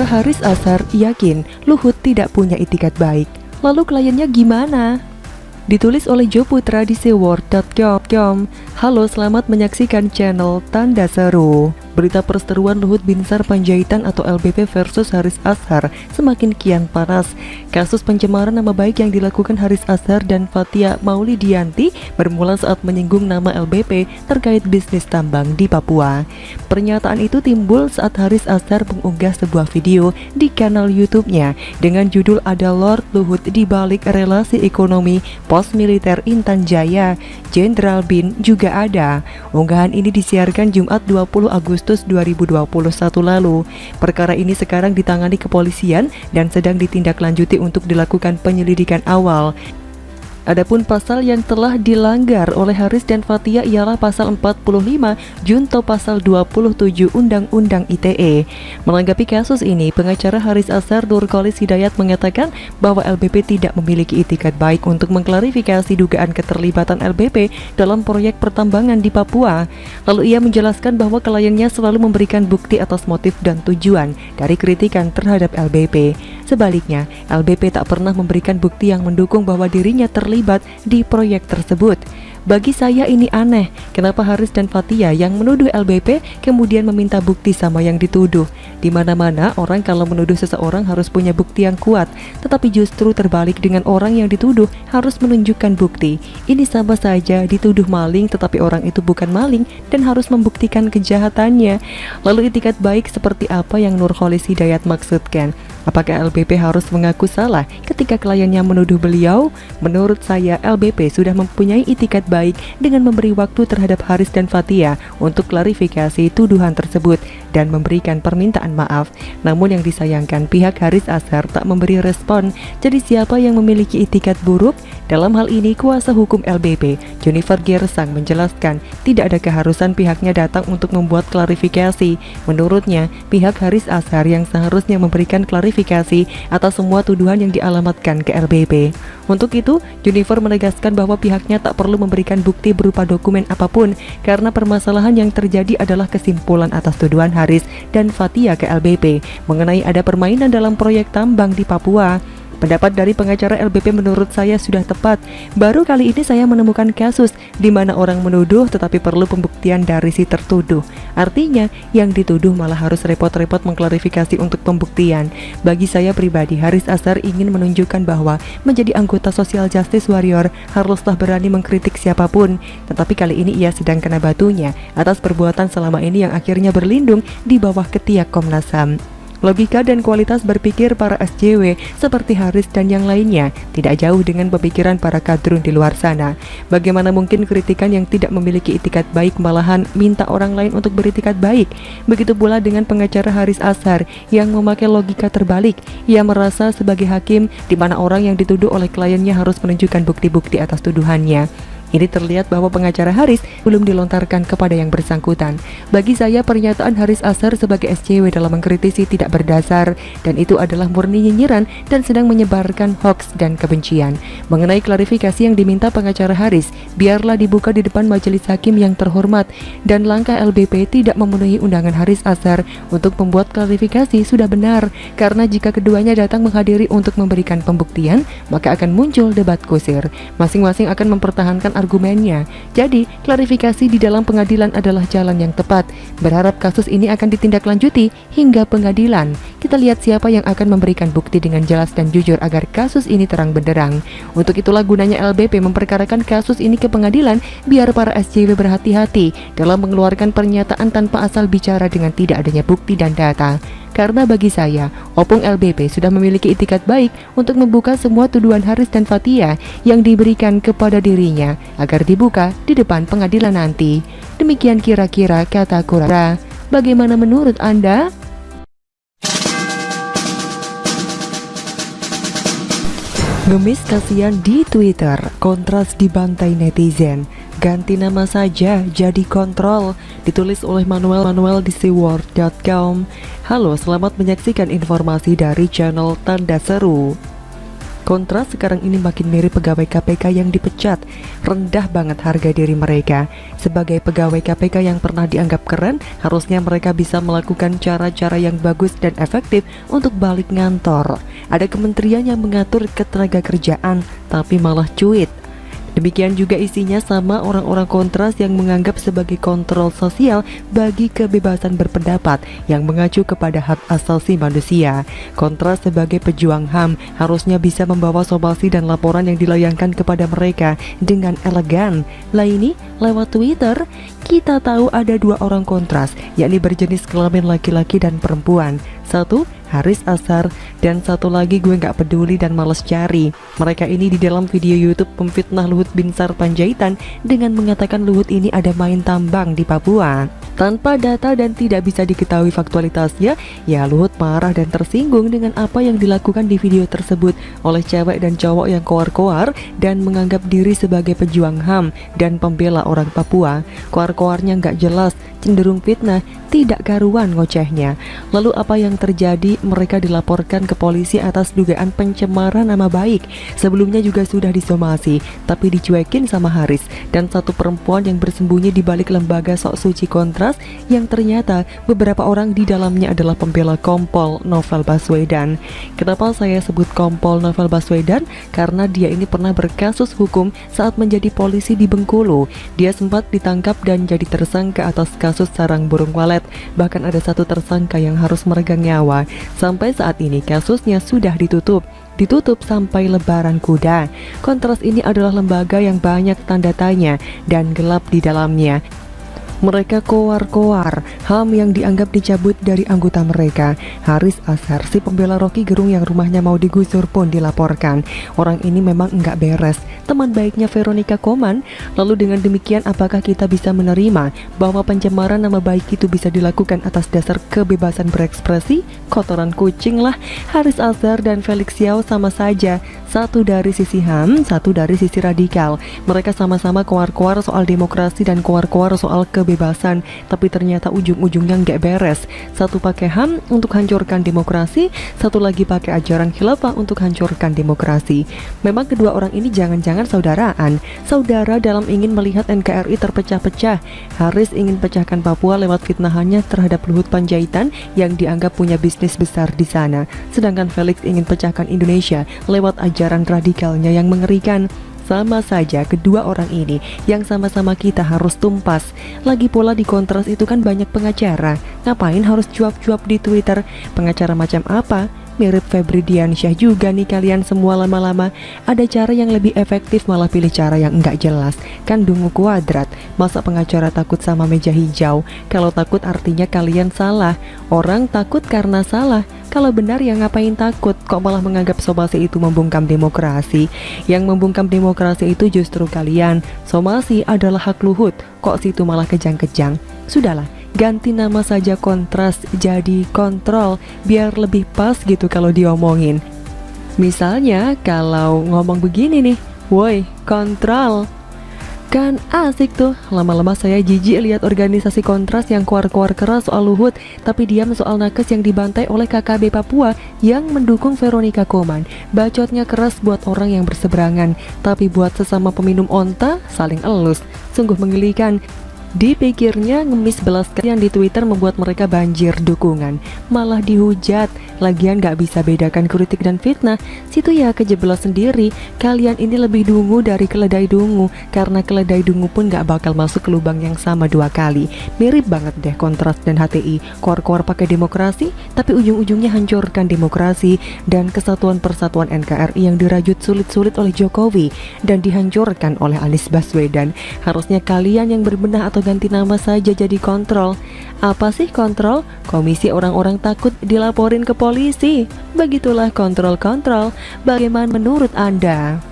Haris Azhar yakin Luhut tidak punya itikat baik. Lalu kliennya gimana? Ditulis oleh Jo Putra di seword.com. Halo, selamat menyaksikan channel Tanda Seru. Berita perseteruan Luhut Binsar Panjaitan atau LBP versus Haris Azhar semakin kian panas. Kasus pencemaran nama baik yang dilakukan Haris Azhar dan Fathia Maulidiyanti bermula saat menyinggung nama LBP terkait bisnis tambang di Papua. Pernyataan itu timbul saat Haris Azhar mengunggah sebuah video di kanal YouTube-nya dengan judul "Ada Lord Luhut di balik relasi ekonomi pos militer Intan Jaya, Jenderal Bin juga ada." Unggahan ini disiarkan Jumat 20 Agustus 2021 lalu. Perkara ini sekarang ditangani kepolisian dan sedang ditindaklanjuti untuk dilakukan penyelidikan awal. Adapun pasal yang telah dilanggar oleh Haris dan Fathia ialah pasal 45 junto pasal 27 Undang-Undang ITE. Menanggapi kasus ini, pengacara Haris Azhar Nurkholis Hidayat mengatakan bahwa LBP tidak memiliki itikat baik untuk mengklarifikasi dugaan keterlibatan LBP dalam proyek pertambangan di Papua. Lalu ia menjelaskan bahwa kliennya selalu memberikan bukti atas motif dan tujuan dari kritikan terhadap LBP. Sebaliknya, LBP tak pernah memberikan bukti yang mendukung bahwa dirinya terlibat di proyek tersebut. Bagi saya ini aneh, kenapa Haris dan Fathia yang menuduh LBP kemudian meminta bukti sama yang dituduh. Di mana-mana orang kalau menuduh seseorang harus punya bukti yang kuat, tetapi justru terbalik dengan orang yang dituduh harus menunjukkan bukti. Ini sama saja dituduh maling tetapi orang itu bukan maling dan harus membuktikan kejahatannya. Lalu itikat baik seperti apa yang Nurkholis Hidayat maksudkan? Apakah LBP harus mengaku salah ketika kliennya menuduh beliau? Menurut saya, LBP sudah mempunyai itikat baik dengan memberi waktu terhadap Haris dan Fathia untuk klarifikasi tuduhan tersebut dan memberikan permintaan maaf. Namun yang disayangkan, pihak Haris Azhar tak memberi respon. Jadi siapa yang memiliki itikat buruk? Dalam hal ini, kuasa hukum LBP, Junifer Gersang, menjelaskan tidak ada keharusan pihaknya datang untuk membuat klarifikasi. Menurutnya, pihak Haris Azhar yang seharusnya memberikan klarifikasi atas semua tuduhan yang dialamatkan ke LBP. Untuk itu, Junifer menegaskan bahwa pihaknya tak perlu memberikan bukti berupa dokumen apapun karena permasalahan yang terjadi adalah kesimpulan atas tuduhan Haris dan Fathia ke LBP mengenai ada permainan dalam proyek tambang di Papua. Pendapat dari pengacara LBP menurut saya sudah tepat. Baru kali ini saya menemukan kasus di mana orang menuduh tetapi perlu pembuktian dari si tertuduh. Artinya, yang dituduh malah harus repot-repot mengklarifikasi untuk pembuktian. Bagi saya pribadi, Haris Azhar ingin menunjukkan bahwa menjadi anggota Social Justice Warrior haruslah berani mengkritik siapapun. Tetapi kali ini ia sedang kena batunya atas perbuatan selama ini yang akhirnya berlindung di bawah ketiak Komnas HAM. Logika dan kualitas berpikir para SJW seperti Haris dan yang lainnya tidak jauh dengan pemikiran para kadrun di luar sana. Bagaimana mungkin kritikan yang tidak memiliki itikat baik malahan minta orang lain untuk beritikat baik? Begitu pula dengan pengacara Haris Azhar yang memakai logika terbalik. Ia merasa sebagai hakim di mana orang yang dituduh oleh kliennya harus menunjukkan bukti-bukti atas tuduhannya. Ini terlihat bahwa pengacara Haris belum dilontarkan kepada yang bersangkutan. Bagi saya, pernyataan Haris Azhar sebagai SJW dalam mengkritisi tidak berdasar dan itu adalah murni nyinyiran dan sedang menyebarkan hoaks dan kebencian. Mengenai klarifikasi yang diminta pengacara Haris, biarlah dibuka di depan majelis hakim yang terhormat dan langkah LBP tidak memenuhi undangan Haris Azhar untuk membuat klarifikasi sudah benar karena jika keduanya datang menghadiri untuk memberikan pembuktian, maka akan muncul debat kusir. Masing-masing akan mempertahankan argumennya. Jadi, klarifikasi di dalam pengadilan adalah jalan yang tepat. Berharap kasus ini akan ditindaklanjuti hingga pengadilan. Kita lihat siapa yang akan memberikan bukti dengan jelas dan jujur agar kasus ini terang benderang. Untuk itulah gunanya LBP memperkarakan kasus ini ke pengadilan biar para SJW berhati-hati dalam mengeluarkan pernyataan tanpa asal bicara dengan tidak adanya bukti dan data. Karena bagi saya, Opung LBP sudah memiliki itikat baik untuk membuka semua tuduhan Haris dan Fathia yang diberikan kepada dirinya agar dibuka di depan pengadilan nanti. Demikian kira-kira kata Kura. Bagaimana menurut Anda? Ngemis kasihan di Twitter, kontras dibantai netizen. Ganti nama saja jadi kontrol. Ditulis oleh Manuel di seword.com. Halo, selamat menyaksikan informasi dari channel Tanda Seru. Kontras sekarang ini makin mirip pegawai KPK yang dipecat. Rendah banget harga diri mereka. Sebagai pegawai KPK yang pernah dianggap keren, harusnya mereka bisa melakukan cara-cara yang bagus dan efektif untuk balik ngantor. Ada kementerian yang mengatur ketenagakerjaan, tapi malah cuit. Demikian juga isinya sama orang-orang kontras yang menganggap sebagai kontrol sosial bagi kebebasan berpendapat yang mengacu kepada hak asasi manusia. Kontras sebagai pejuang HAM harusnya bisa membawa somasi dan laporan yang dilayangkan kepada mereka dengan elegan. Lah ini, lewat Twitter, kita tahu ada 2 orang kontras, yakni berjenis kelamin laki-laki dan perempuan. Satu, Haris Azhar, dan satu lagi gue gak peduli dan males cari. Mereka ini di dalam video YouTube memfitnah Luhut Binsar Panjaitan dengan mengatakan Luhut ini ada main tambang di Papua. Tanpa data dan tidak bisa diketahui faktualitasnya, ya Luhut marah dan tersinggung dengan apa yang dilakukan di video tersebut oleh cewek dan cowok yang koar-koar dan menganggap diri sebagai pejuang HAM dan pembela orang Papua. Koar-koarnya gak jelas, cenderung fitnah, tidak karuan ngocehnya. Lalu apa yang terjadi? Mereka dilaporkan ke polisi atas dugaan pencemaran nama baik. Sebelumnya juga sudah disomasi, tapi dicuekin sama Haris dan satu perempuan yang bersembunyi di balik lembaga sok suci kontras yang ternyata beberapa orang di dalamnya adalah pembela Kompol Novel Baswedan. Kenapa saya sebut Kompol Novel Baswedan? Karena dia ini pernah berkasus hukum saat menjadi polisi di Bengkulu. Dia sempat ditangkap dan jadi tersangka atas kasus sarang burung walet. Bahkan ada satu tersangka yang harus meregang nyawa. Sampai saat ini kasusnya sudah ditutup sampai lebaran kuda. Kontras ini adalah lembaga yang banyak tanda tanya dan gelap di dalamnya. Mereka koar-koar HAM yang dianggap dicabut dari anggota mereka. Haris Azhar, si pembela Rocky Gerung yang rumahnya mau digusur pun dilaporkan. Orang ini memang enggak beres, teman baiknya Veronica Koman. Lalu dengan demikian apakah kita bisa menerima bahwa pencemaran nama baik itu bisa dilakukan atas dasar kebebasan berekspresi? Kotoran kucing lah. Haris Azhar dan Felix Yao sama saja, satu dari sisi HAM, satu dari sisi radikal. Mereka sama-sama koar-koar soal demokrasi dan koar-koar soal kebebasan, tapi ternyata ujung-ujungnya nggak beres. Satu pakai HAM untuk hancurkan demokrasi, satu lagi pakai ajaran khilafah untuk hancurkan demokrasi. Memang kedua orang ini jangan-jangan saudaraan, saudara dalam ingin melihat NKRI terpecah-pecah. Haris ingin pecahkan Papua lewat fitnahannya terhadap Luhut Panjaitan yang dianggap punya bisnis besar di sana, sedangkan Felix ingin pecahkan Indonesia lewat ajaran radikalnya yang mengerikan. Sama saja kedua orang ini yang sama-sama kita harus tumpas. Lagi pula di kontras itu kan banyak pengacara. Ngapain harus cuap-cuap di Twitter? Pengacara macam apa? Mirip Febri Diansyah juga nih kalian semua lama-lama. Ada cara yang lebih efektif malah pilih cara yang enggak jelas. Kan dungu kuadrat. Masa pengacara takut sama meja hijau? Kalau takut artinya kalian salah. Orang takut karena salah. Kalau benar ya ngapain takut? Kok malah menganggap somasi itu membungkam demokrasi? Yang membungkam demokrasi itu justru kalian. Somasi adalah hak Luhut. Kok situ malah kejang-kejang? Sudahlah, ganti nama saja kontras jadi kontrol, biar lebih pas gitu kalau diomongin. Misalnya kalau ngomong begini nih, woi kontrol, kan asik tuh. Lama-lama saya jijik lihat organisasi kontras yang keluar-keluar keras soal Luhut, tapi diam soal nakes yang dibantai oleh KKB Papua yang mendukung Veronica Koman. Bacotnya keras buat orang yang berseberangan, tapi buat sesama peminum onta saling elus. Sungguh menggelikan. Dipikirnya ngemis belas kalian di Twitter membuat mereka banjir dukungan, malah dihujat. Lagian gak bisa bedakan kritik dan fitnah. Situ ya kejeblos sendiri. Kalian ini lebih dungu dari keledai dungu, karena keledai dungu pun gak bakal masuk ke lubang yang sama 2 kali. Mirip banget deh kontras dan HTI. Koar-koar pakai demokrasi, tapi ujung-ujungnya hancurkan demokrasi dan kesatuan persatuan NKRI yang dirajut sulit-sulit oleh Jokowi dan dihancurkan oleh Anies Baswedan. Harusnya kalian yang berbenah atau ganti nama saja jadi kontrol. Apa sih kontrol? Komisi orang-orang takut dilaporin ke polisi. Begitulah kontrol-kontrol. Bagaimana menurut Anda?